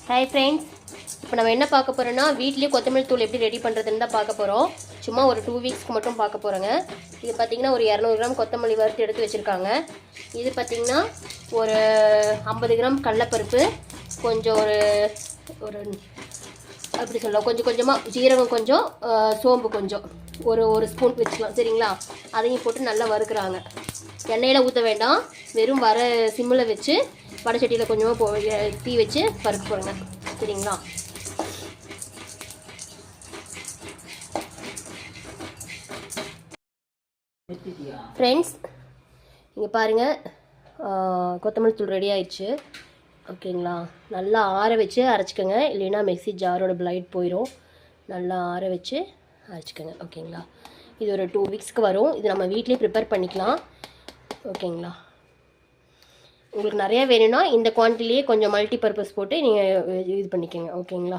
Hi friends, இப்போ நம்ம என்ன பார்க்க போகிறோன்னா வீட்லேயே கொத்தமல்லி தூள் எப்படி ரெடி பண்ணுறதுன்னு தான் பார்க்க போகிறோம். சும்மா ஒரு 2 வீக்ஸ்க்கு மட்டும் பார்க்க போகிறோங்க. இது பார்த்திங்கன்னா ஒரு 200 கிராம் கொத்தமல்லி வறுத்து எடுத்து வச்சுருக்காங்க. இது பார்த்திங்கன்னா ஒரு 50 கிராம் கடலப்பருப்பு, கொஞ்சம் ஒரு ஒரு அப்படி சொல்லலாம், கொஞ்சம் கொஞ்சமாக ஜீரகம், கொஞ்சம் சோம்பு, கொஞ்சம் ஒரு ஸ்பூன் வச்சுக்கலாம். சரிங்களா? அதையும் போட்டு நல்லா வறுக்கிறாங்க. எண்ணெயில் ஊற்ற வேண்டாம், வெறும் வர சிம்மில் வச்சு வடச்சட்டியில் கொஞ்சமாக தீ வச்சு பருப்பு போடுங்க. சரிங்களா? ஃப்ரெண்ட்ஸ், இங்கே பாருங்கள், கொத்தமல்லி தூள் ரெடி ஆயிடுச்சு. ஓகேங்களா? நல்லா ஆற வச்சு அரைச்சிக்கோங்க, இல்லைன்னா மிக்ஸி ஜாரோட பிளைட் போயிடும். நல்லா ஆற வச்சு அரைச்சிக்கோங்க. ஓகேங்களா? இது ஒரு 2 வீக்ஸ்க்கு வரும். இது நம்ம வீட்லேயே ப்ரிப்பேர் பண்ணிக்கலாம். ஓகேங்களா? உங்களுக்கு நிறையா வேணும்னா இந்த குவான்டிட்டிலேயே கொஞ்சம் மல்டி பர்பஸ் போட்டு நீங்கள் இது பண்ணிக்கோங்க. ஓகேங்களா?